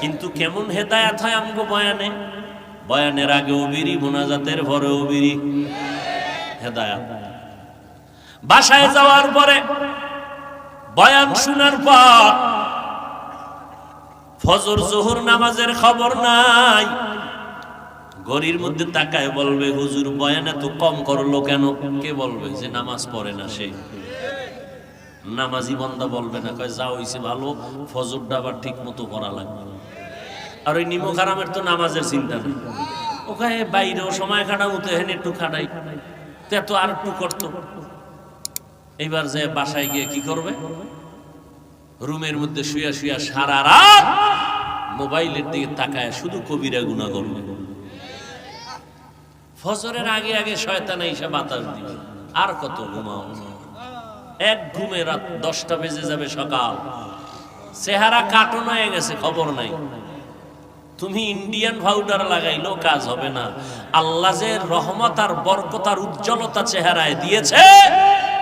কিন্তু কেমন হেদায়েত হয় আমগো বয়ানে? বয়ানের আগে বিড়ি, মোনাজাতের পরেও বিড়ি, হেদায়েত। বাসায় যাওয়ার পরে বয়ান শোনার পর ফজর জোহর নামাজের খবর নাই। ঘড়ির মধ্যে তাকায় বলবে, হুজুর বয়ান এত কম করলো কেন? কে বলবে? যে নামাজ পড়ে না সে। নামাজি বান্দা বলবে না, কয় যা হইছে ভালো, ফজরটা আবার ঠিক মতো পড়া লাগবে। আর ওই নিমক হারামের তো নামাজের চিন্তা নেই, ওখানে বাইরেও সময় কাটাবো তো এখানে একটু খাটাই, তো আর একটু করতো। এইবার যে বাসায় গিয়ে কি করবে? রুমের মধ্যে শুয়া শুয়া সারা রাত মোবাইলের দিকে তাকায় শুধু কবিরা গুনাহ করবে। ফজরের আগে আগে শয়তান এসে বাতাস দিবে, আর কত ঘুমাও। এক ঘুমে রাত 10টা বেজে যাবে সকাল, চেহারা কাটন হয়ে গেছে, খবর নাই। তুমি ইন্ডিয়ান পাউডার লাগাইলেও কাজ হবে না। আল্লাহ যে রহমত আর বরকত আর উজ্জ্বলতা চেহারায় দিয়েছে,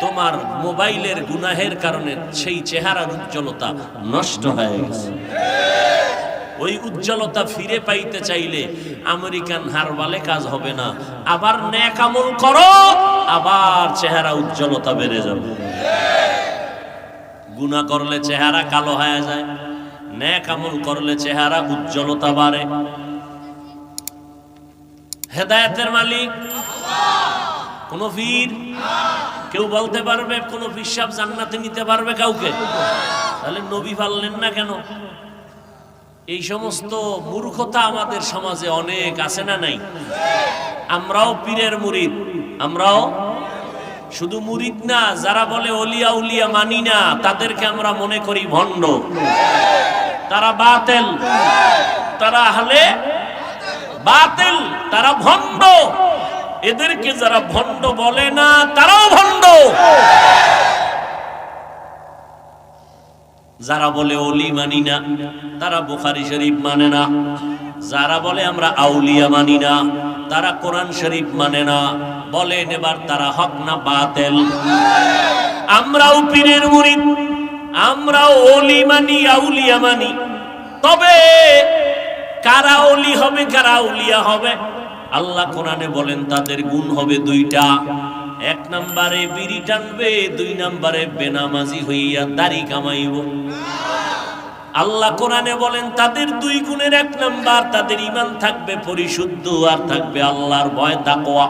তোমার মোবাইলের গুনাহের কারণে সেই চেহারার উজ্জ্বলতা নষ্ট হয়ে গেছে। ওই উজ্জ্বলতা ফিরে পাইতে চাইলে আমেরিকান হারবালে কাজ হবে না। আবার নেক আমল করো, আবার চেহারা উজ্জ্বলতা বেড়ে যাবে। গুনাহ করলে চেহারা কালো হয়ে যায়, নেক আমল করলে চেহারা উজ্জ্বলতা বাড়ে। হেদায়েতের মালিক কোন পীর? কেউ বলতে পারবে কোন পীর সাহেব জান্নাতে নিতে পারবে কাউকে? তাহলে নবী পাললেন না কেন? এই সমস্ত মূর্খতা আমাদের সমাজে অনেক আছে না নাই? আমরাও পীরের মুরিদ, আমরাও শুধু মুরিদ না, যারা বলে ওলিয়া উলিয়া মানি না, তাদেরকে আমরা মনে করি ভণ্ড। তারা বাতিল, তারা আহলে বাতিল, তারা ভণ্ড। এদেরকে যারা ভণ্ড বলে না, তারাও ভণ্ড। যারা বলে ওলি মানি না, তারা বুখারী শরীফ মানে না। যারা বলে আমরা আউলিয়া মানি না, তারা কোরআন শরীফ মানে না। বলেন এবার তারা হক না বাতিল? আমরাও পীরের মুরিদ, আমরাও ওলি মানি, আউলিয়া মানি। তবে কারা ওলি হবে, কারা আউলিয়া হবে, আল্লাহ কোরআনে বলেন তাদের গুণ হবে দুইটা। 1 নম্বরে বিড়ি টানবে, 2 নম্বরে বেনামাজি হইয়া দাড়ি কামাইব। আল্লাহ কোরআনে বলেন তাদের 2 গুণের 1 নাম্বার, তাদের ঈমান থাকবে পরিশুদ্ধ, আর থাকবে আল্লাহর ভয়, তাকওয়া।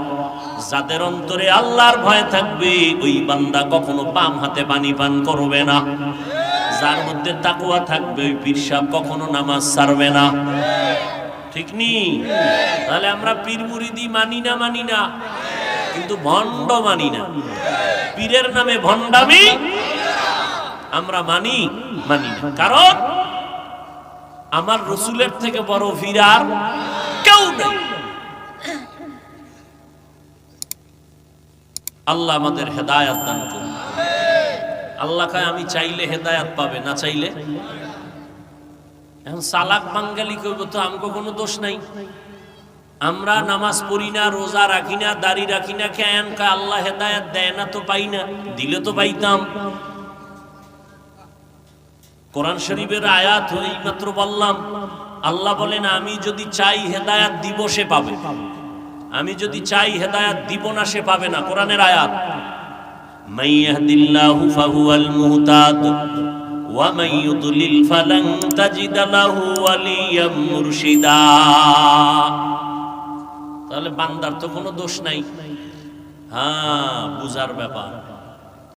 যাদের অন্তরে আল্লাহর ভয় থাকবে, ওই বান্দা কখনো বাম হাতে পানি পান করবে না। যার মধ্যে তাকওয়া থাকবে, ওই পীর সাহেব কখনো নামাজ ছাড়বে না। ঠিক নি? তাহলে আমরা পীর মুরিদি মানি না, মানি না, কিন্তু ভণ্ড মানি না। পীরের নামে ভণ্ডামি আমরা মানি, মানি না। কারণ আমার রসুলের থেকে বড় পীর আর কেউ নেই। আল্লাহ আমাদের হেদায়েত দান করুন। আল্লাহ কয় আমি চাইলে হেদায়েত পাবে, না চাইলে। এখন সালাক বাঙালি কইব তো আমগো কোনো দোষ নাই। আমরা নামাজ পড়ি না, রোজা রাখি না, দাড়ি রাখি না, কেন? কয় আল্লাহ হেদায়েত দেয় না, তো পাই না, দিলে তো পাইতাম। কোরআন শরীফের আয়াত এই মাত্র বললাম, আল্লাহ বলেন আমি যদি চাই হেদায়েত দিব, সে পাবে। আমি যদি চাই হেদায়েত দিব না, সে পাবে না। কোরআনের আয়াত, মান ইয়াহদিল্লাহু ফাহুয়াল মুহতাদ ওয়া মান ইউদ্লিল ফালান তাজিদ লাহু ওয়ালিয়াম মুরশিদা। তাহলে বান্দার তো কোনো দোষ নাই। হ্যাঁ, বুঝার ব্যাপার।